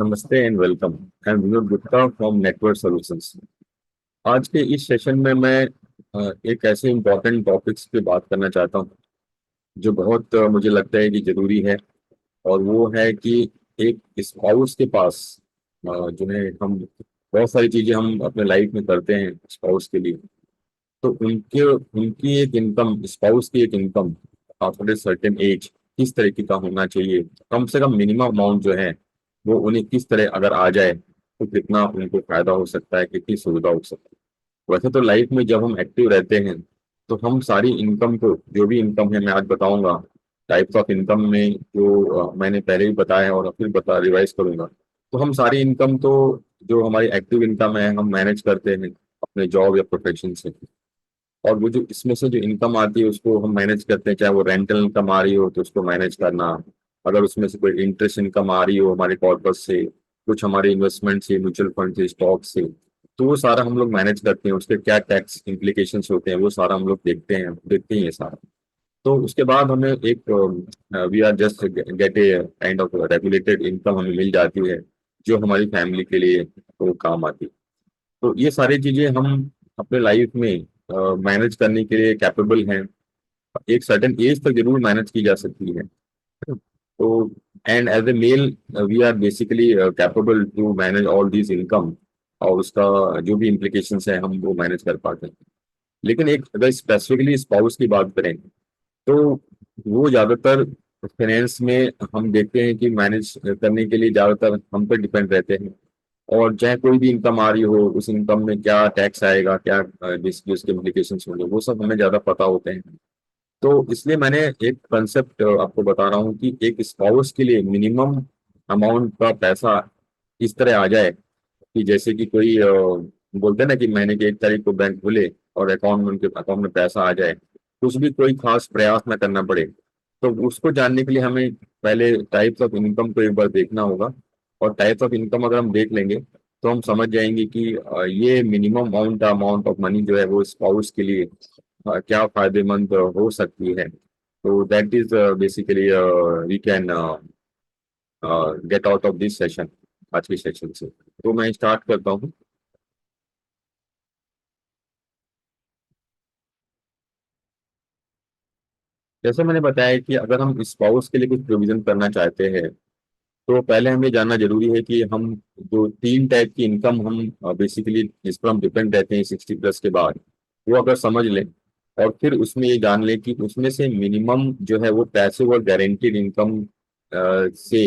नमस्ते and welcome. I am Vinod Gupta from network solutions. आज के इस सेशन में मैं एक ऐसे इम्पोर्टेंट टॉपिक्स पे बात करना चाहता हूँ जो बहुत मुझे लगता है कि जरूरी है। और वो है कि एक स्पाउस के पास जो है हम बहुत सारी चीजें हम अपने लाइफ में करते हैं स्पाउस के लिए। तो उनके उनकी एक इनकम, स्पाउस की एक income after a certain age किस तरीके का होना चाहिए, कम से कम मिनिमम अमाउंट जो है वो उन्हें किस तरह अगर आ जाए तो कितना उनको फायदा हो सकता है, कितनी सुविधा हो सकती है। वैसे तो लाइफ में जब हम एक्टिव रहते हैं तो हम सारी इनकम को, जो भी इनकम है मैं आज बताऊंगा टाइप्स ऑफ इनकम में, जो मैंने पहले भी बताया है और फिर बता रिवाइज करूंगा। तो हम सारी इनकम तो, जो हमारी एक्टिव इनकम है, हम मैनेज करते हैं अपने जॉब या प्रोफेशन से। और वो जो इसमें से जो इनकम आती है उसको हम मैनेज करते हैं, चाहे वो रेंटल इनकम आ रही हो तो उसको मैनेज करना, अगर उसमें से कोई इंटरेस्ट इनकम आ रही हो हमारे कॉर्पस से, कुछ हमारे इन्वेस्टमेंट से, म्यूचुअल फंड से, स्टॉक से, तो वो सारा हम लोग मैनेज करते हैं। उसके क्या टैक्स इम्प्लीकेशंस होते हैं वो सारा हम लोग देखते हैं ये सारा। तो उसके बाद हमें एक, we are just get a kind of regulated income हमें मिल जाती है जो हमारी फैमिली के लिए वो काम आती है। तो ये सारी चीजें हम अपने लाइफ में मैनेज करने के लिए कैपेबल हैं। एक सर्टेन एज तक जरूर मैनेज की जा सकती है। तो and as a male we are basically capable to manage all these income, और उसका जो भी इम्प्लीकेशंस है हम वो मैनेज कर पाते हैं। लेकिन एक अगर स्पेसिफिकली स्पाउस की बात करें तो वो ज्यादातर फाइनेंस में हम देखते हैं कि मैनेज करने के लिए ज्यादातर हम पर डिपेंड रहते हैं। और चाहे कोई भी इनकम आ रही हो, उस इनकम में क्या टैक्स आएगा, क्या जिसकी उसके इम्प्लीकेशन होंगे, वो सब हमें ज्यादा पता होते हैं। तो इसलिए मैंने एक कंसेप्ट आपको बता रहा हूँ कि एक स्पाउस के लिए मिनिमम अमाउंट का पैसा इस तरह आ जाए कि जैसे कि कोई बोलते हैं ना कि महीने की 1 तारीख को बैंक खुले और अकाउंट में, उनके अकाउंट में पैसा आ जाए, कुछ भी कोई खास प्रयास ना करना पड़े। तो उसको जानने के लिए हमें पहले टाइप्स ऑफ इनकम को एक बार देखना होगा। और टाइप्स ऑफ इनकम अगर हम देख लेंगे तो हम समझ जाएंगे कि ये मिनिमम अमाउंट ऑफ मनी जो है वो स्पाउस के लिए क्या फायदेमंद हो सकती है। तो that is basically we can get out of this session, आज के सेशन से। तो मैं स्टार्ट करता हूँ। जैसे मैंने बताया कि अगर हम स्पाउस के लिए कुछ प्रोविजन करना चाहते हैं तो पहले हमें जानना जरूरी है कि हम जो 3 टाइप की इनकम हम बेसिकली जिस पर हम डिपेंड रहते हैं 60 प्लस के बाद, वो अगर समझ लें और फिर उसमें ये जान लें कि उसमें से मिनिमम जो है वो पैसिव और गारंटीड इनकम से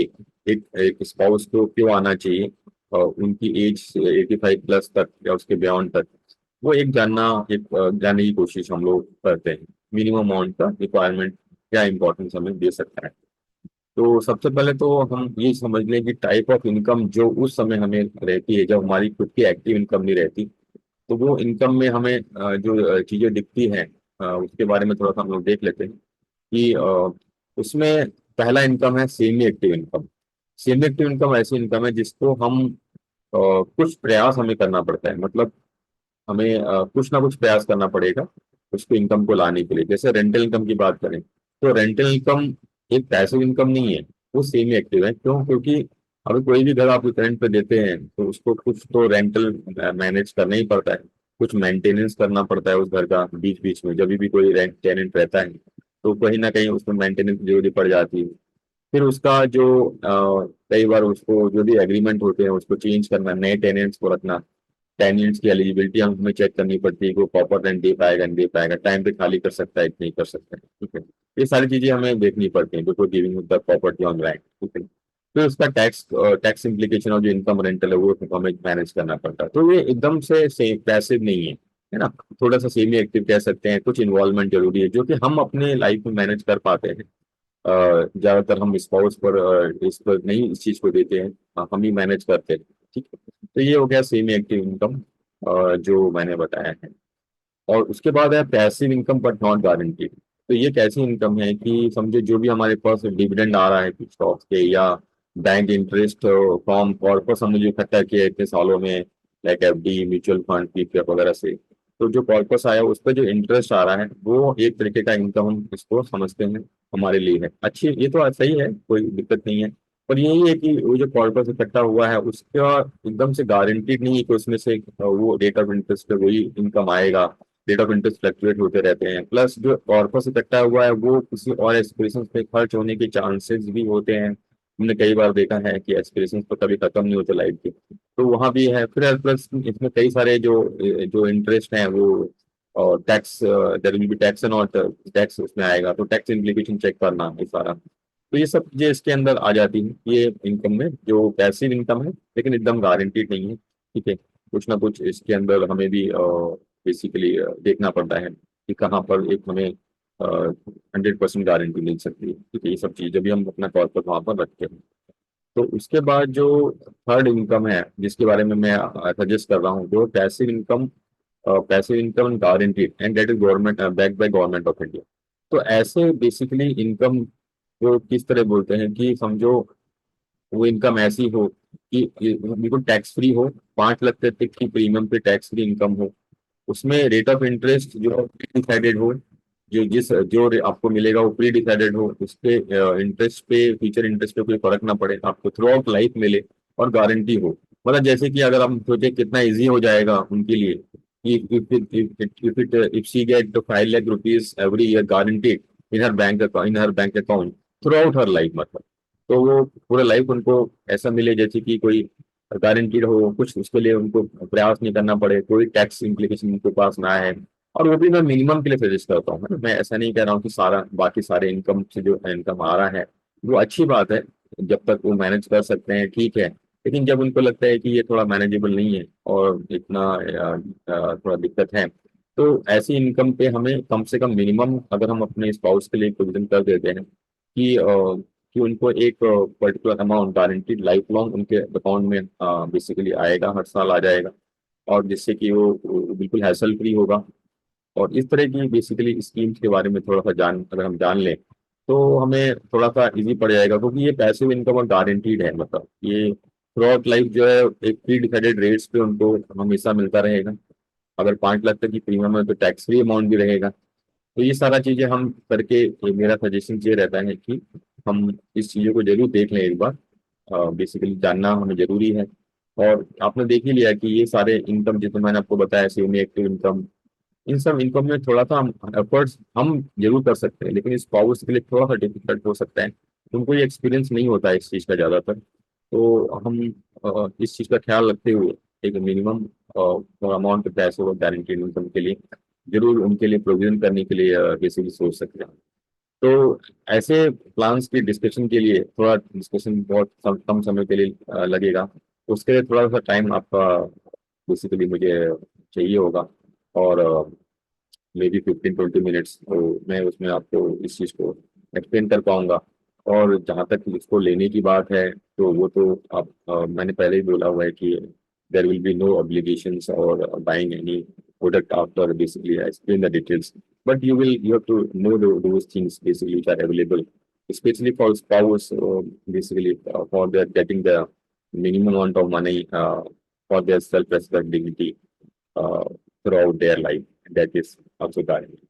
एक स्पाउस को क्यों आना चाहिए, उनकी एज 85 प्लस तक या उसके बियॉन्ड तक, वो एक जानने की कोशिश हम लोग करते हैं। मिनिमम अमाउंट का रिक्वायरमेंट क्या इंपॉर्टेंस हमें दे सकता है। तो सबसे पहले तो हम ये समझ लें कि टाइप ऑफ इनकम जो उस समय हमें रहती है जब हमारी खुद की एक्टिव इनकम नहीं रहती, तो वो इनकम में हमें जो चीजें दिखती हैं उसके बारे में थोड़ा सा हम लोग देख लेते हैं कि उसमें पहला इनकम है semi active income. Semi active income ऐसी इनकम है जिसको हम कुछ प्रयास हमें करना पड़ता है, मतलब हमें कुछ ना कुछ प्रयास करना पड़ेगा उसको इनकम को लाने के लिए। जैसे रेंटल इनकम की बात करें तो रेंटल इनकम एक पैसिव इनकम नहीं है, वो सेमी एक्टिव है। क्यों? क्योंकि अगर कोई भी घर आप रेंट पे देते हैं तो उसको कुछ तो रेंटल मैनेज करना ही पड़ता है, कुछ मेंटेनेंस करना पड़ता है उस घर का। बीच बीच में जब भी कोई रेंट टेनेंट रहता है तो कहीं ना कहीं उसमें मेंटेनेंस जरूरी पड़ जाती है। फिर उसका जो कई बार उसको जो भी एग्रीमेंट होते हैं उसको चेंज करना, नए टेनेंट्स को रखना, टेनेंट्स की एलिजिबिलिटी हमें चेक करनी पड़ती है कि वो प्रॉपर रेंट दे पाएगा नहीं दे पाएगा, टाइम पे खाली कर सकता है कि नहीं कर सकता है। ठीक है, ये सारी चीजें हमें देखनी पड़ती हैं before giving the property on rent. ठीक है, फिर उसका टैक्स इम्प्लीकेशन और जो इनकम रेंटल है वो हमें मैनेज करना पड़ता है। तो ये एकदम से पैसिव नहीं है ना। थोड़ा सा सेमी एक्टिव कह सकते हैं, कुछ इन्वॉल्वमेंट जरूरी है जो कि हम अपने लाइफ में मैनेज कर पाते हैं। ज्यादातर हम स्पाउस पर इस पर नहीं इस चीज को देते हैं, हम ही मैनेज करते हैं। ठीक है, तो ये हो गया सेमी एक्टिव इनकम जो मैंने बताया है। और उसके बाद है passive income but not guaranteed. तो ये कैसी इनकम है कि समझे जो भी हमारे पास डिविडेंड आ रहा है कुछ स्टॉक के, या बैंक इंटरेस्ट फ्रॉम कॉर्पस हमने जो इकट्ठा किया है इतने सालों में, like FD, mutual fund, PPF वगैरह से, तो जो कॉर्पस आया उस पर जो इंटरेस्ट आ रहा है वो एक तरीके का इनकम हम इसको समझते हैं, हमारे लिए है अच्छी। ये तो सही है, कोई दिक्कत नहीं है। पर यही है कि वो जो कॉर्पस इकट्ठा हुआ है उसका एकदम से गारंटीड नहीं है कि उसमें से वो रेट ऑफ इंटरेस्ट पे वही इनकम आएगा। रेट ऑफ इंटरेस्ट फ्लक्चुएट होते रहते हैं, प्लस जो कॉर्पस इकट्ठा हुआ है वो किसी और एस्पिरेशन पे खर्च होने के चांसेस भी होते हैं। हमने कई बार देखा है कि एस्पिरेशन तो कभी खत्म नहीं होते लाइफ के, तो वहाँ भी है। फिर प्लस इसमें कई सारे जो जो इंटरेस्ट हैं वो और tax, there will be tax and not tax उसमें आएगा, तो टैक्स इम्प्लीकेशन चेक करना ये सारा। तो ये सब चीजें इसके अंदर आ जाती हैं ये इनकम में, जो पैसिव इनकम है लेकिन एकदम गारंटीड नहीं है। ठीक है, कुछ ना कुछ इसके अंदर हमें भी बेसिकली देखना पड़ता है कि कहाँ पर एक हमें 100% गारंटी मिल सकती है। ठीक है, ये सब चीजें भी हम अपना कॉर्पोरेट वहाँ पर रखते हैं। तो उसके बाद जो थर्ड इनकम है जिसके बारे में मैं सजेस्ट कर रहा हूँ, जो passive income, passive income guaranteed and that is government backed by government of India. तो ऐसे बेसिकली इनकम को किस तरह बोलते हैं कि समझो वो इनकम ऐसी हो कि ये बिल्कुल टैक्स फ्री हो, 5 लाख तक की प्रीमियम पे टैक्स फ्री इनकम हो। उसमें रेट ऑफ इंटरेस्ट जो प्री डिसाइडेड हो, जो जिस जो आपको मिलेगा वो प्री डिसाइडेड हो, उसके इंटरेस्ट पे, फ्यूचर इंटरेस्ट पे कोई फर्क ना पड़े, आपको थ्रू आउट लाइफ मिले और गारंटी हो। मतलब जैसे कि अगर हम सोचे कितना इजी हो जाएगा उनके लिए कि if she get the 5 lakh rupees every year guaranteed in her bank account through out her life, मतलब तो वो पूरा लाइफ उनको ऐसा मिले जैसे कि कोई गारंटीड हो, कुछ उसके लिए उनको प्रयास नहीं करना पड़े, कोई टैक्स इम्प्लीकेशन उनके पास ना है। और वो भी मैं मिनिमम के लिए सजेस्ट करता हूँ, है ना? मैं ऐसा नहीं कह रहा हूँ कि सारा बाकी सारे इनकम से जो इनकम आ रहा है वो अच्छी बात है, जब तक वो मैनेज कर सकते हैं ठीक है। लेकिन जब उनको लगता है कि ये थोड़ा मैनेजेबल नहीं है और इतना थोड़ा दिक्कत है, तो ऐसी इनकम पे हमें कम से कम मिनिमम, अगर हम अपने स्पाउस के लिए प्रोविजन कर देते हैं कि कि उनको एक particular amount guaranteed life long उनके अकाउंट में बेसिकली आएगा, हर साल आ जाएगा, और जिससे कि वो बिल्कुल हैसल फ्री होगा। और इस तरह की बेसिकली स्कीम्स के बारे में थोड़ा सा अगर हम जान लें तो हमें थोड़ा सा इजी पड़ जाएगा, क्योंकि ये पैसिव इनकम और गारंटीड है। मतलब ये थ्रू आउट लाइफ जो है एक प्री डिसाइडेड रेट्स पे उनको हमेशा मिलता रहेगा। अगर 5 लाख तक की प्रीमियम है तो टैक्स फ्री अमाउंट भी रहेगा। तो ये सारा चीजें हम करके, ये मेरा सजेशन ये रहता है कि हम इस चीजों को जरूर देख लें एक बार, बेसिकली जानना हमें जरूरी है। और आपने देख ही लिया कि ये सारे इनकम जितने मैंने आपको बताया, सेमी एक्टिव इनकम, इन सब इनकम में थोड़ा सा हम एफर्ट्स हम जरूर कर सकते हैं, लेकिन स्पाउस के लिए थोड़ा सा डिफिकल्ट हो सकता है, उनको ये एक्सपीरियंस नहीं होता है इस चीज़ का ज़्यादातर। तो हम इस चीज़ का ख्याल रखते हुए एक मिनिमम अमाउंट पैसे और गारंटीड इनकम के लिए जरूर उनके लिए प्रोविजन करने के लिए बेसिकली सोच सकते हैं। तो ऐसे प्लान्स की डिस्कशन के लिए थोड़ा डिस्कशन बहुत कम समय के लिए लगेगा, उसके लिए थोड़ा सा टाइम आपका बेसिकली मुझे चाहिए होगा। और मे बी 15-20 मिनट्स, तो मैं उसमें आपको इस चीज़ को एक्सप्लेन कर पाऊंगा। और जहाँ तक इसको लेने की बात है तो वो तो आप मैंने पहले ही बोला हुआ है कि there will be no obligations और buying any product after basically I explain the details, but you have to know those things basically which are available, especially for spouse, basically for their getting the minimum amount of money for their self-respect, dignity uh, throughout their life. That is also guaranteed.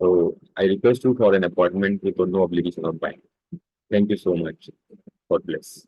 So I request you for an appointment with no obligation of buying. Thank you so much. God bless.